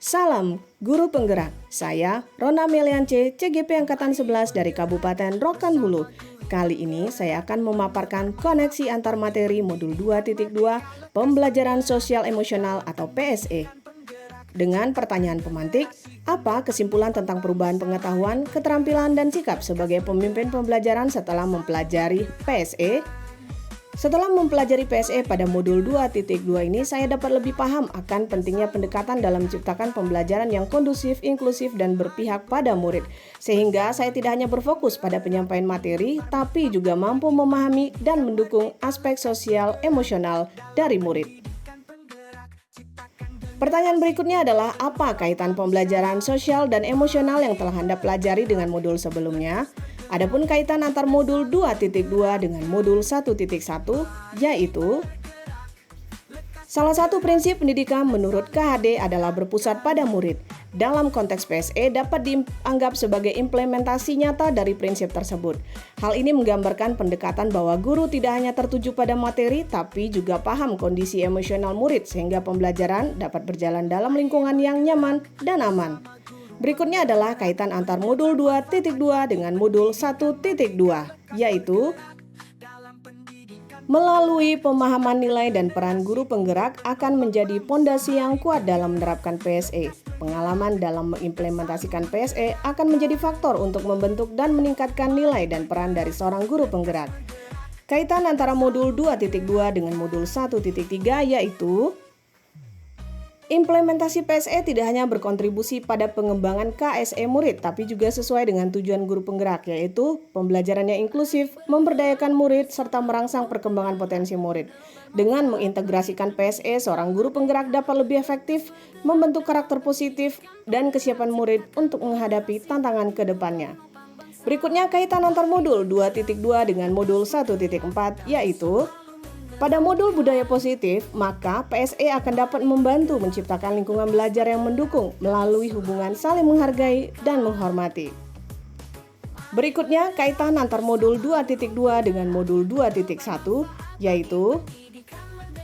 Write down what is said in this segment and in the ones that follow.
Salam Guru Penggerak, saya Rona Meliance, CGP Angkatan 11 dari Kabupaten Rokan Hulu. Kali ini saya akan memaparkan koneksi antar materi modul 2.2 Pembelajaran Sosial Emosional atau PSE. Dengan pertanyaan pemantik, apa kesimpulan tentang perubahan pengetahuan, keterampilan, dan sikap sebagai pemimpin pembelajaran setelah mempelajari PSE? Setelah mempelajari PSE pada modul 2.2 ini, saya dapat lebih paham akan pentingnya pendekatan dalam menciptakan pembelajaran yang kondusif, inklusif, dan berpihak pada murid. Sehingga saya tidak hanya berfokus pada penyampaian materi, tapi juga mampu memahami dan mendukung aspek sosial emosional dari murid. Pertanyaan berikutnya adalah, apa kaitan pembelajaran sosial dan emosional yang telah Anda pelajari dengan modul sebelumnya? Adapun kaitan antar modul 2.2 dengan modul 1.1 yaitu salah satu prinsip pendidikan menurut KHD adalah berpusat pada murid. Dalam konteks PSE dapat dianggap sebagai implementasi nyata dari prinsip tersebut. Hal ini menggambarkan pendekatan bahwa guru tidak hanya tertuju pada materi tapi juga paham kondisi emosional murid sehingga pembelajaran dapat berjalan dalam lingkungan yang nyaman dan aman. Berikutnya adalah kaitan antar modul 2.2 dengan modul 1.2, yaitu melalui pemahaman nilai dan peran guru penggerak akan menjadi pondasi yang kuat dalam menerapkan PSE. Pengalaman dalam mengimplementasikan PSE akan menjadi faktor untuk membentuk dan meningkatkan nilai dan peran dari seorang guru penggerak. Kaitan antara modul 2.2 dengan modul 1.3 yaitu implementasi PSE tidak hanya berkontribusi pada pengembangan KSE murid, tapi juga sesuai dengan tujuan guru penggerak, yaitu pembelajaran yang inklusif, memberdayakan murid, serta merangsang perkembangan potensi murid. Dengan mengintegrasikan PSE, seorang guru penggerak dapat lebih efektif membentuk karakter positif dan kesiapan murid untuk menghadapi tantangan ke depannya. Berikutnya kaitan antar modul 2.2 dengan modul 1.4, yaitu pada modul budaya positif, maka PSE akan dapat membantu menciptakan lingkungan belajar yang mendukung melalui hubungan saling menghargai dan menghormati. Berikutnya, kaitan antar modul 2.2 dengan modul 2.1, yaitu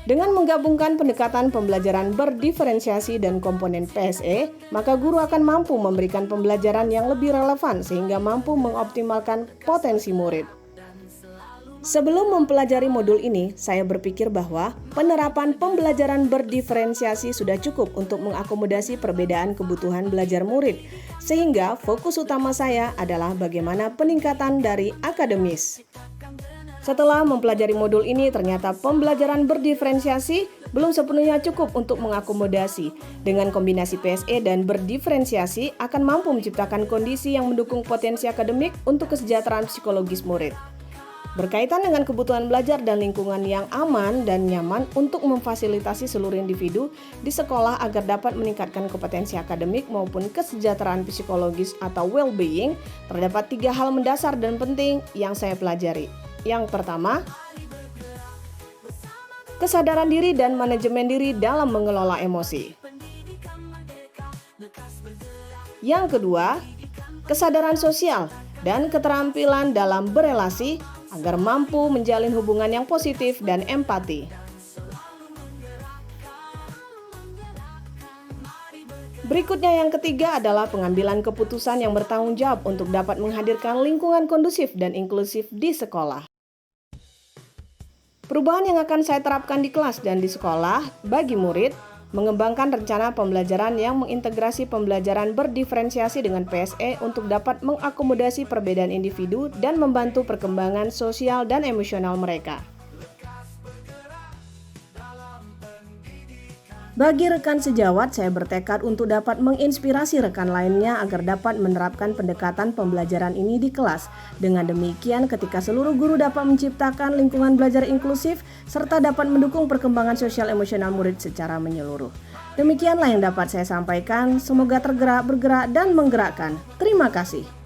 dengan menggabungkan pendekatan pembelajaran berdiferensiasi dan komponen PSE, maka guru akan mampu memberikan pembelajaran yang lebih relevan sehingga mampu mengoptimalkan potensi murid. Sebelum mempelajari modul ini, saya berpikir bahwa penerapan pembelajaran berdiferensiasi sudah cukup untuk mengakomodasi perbedaan kebutuhan belajar murid, sehingga fokus utama saya adalah bagaimana peningkatan dari akademis. Setelah mempelajari modul ini, ternyata pembelajaran berdiferensiasi belum sepenuhnya cukup untuk mengakomodasi. Dengan kombinasi PSE dan berdiferensiasi akan mampu menciptakan kondisi yang mendukung potensi akademik untuk kesejahteraan psikologis murid. Berkaitan dengan kebutuhan belajar dan lingkungan yang aman dan nyaman untuk memfasilitasi seluruh individu di sekolah agar dapat meningkatkan kompetensi akademik maupun kesejahteraan psikologis atau well-being, terdapat 3 hal mendasar dan penting yang saya pelajari. Yang pertama, kesadaran diri dan manajemen diri dalam mengelola emosi. Yang kedua, kesadaran sosial dan keterampilan dalam berelasi agar mampu menjalin hubungan yang positif dan empati. Berikutnya yang ketiga adalah pengambilan keputusan yang bertanggung jawab untuk dapat menghadirkan lingkungan kondusif dan inklusif di sekolah. Perubahan yang akan saya terapkan di kelas dan di sekolah bagi murid, mengembangkan rencana pembelajaran yang mengintegrasi pembelajaran berdiferensiasi dengan PSE untuk dapat mengakomodasi perbedaan individu dan membantu perkembangan sosial dan emosional mereka. Bagi rekan sejawat, saya bertekad untuk dapat menginspirasi rekan lainnya agar dapat menerapkan pendekatan pembelajaran ini di kelas. Dengan demikian, ketika seluruh guru dapat menciptakan lingkungan belajar inklusif serta dapat mendukung perkembangan sosial emosional murid secara menyeluruh. Demikianlah yang dapat saya sampaikan. Semoga tergerak, bergerak, dan menggerakkan. Terima kasih.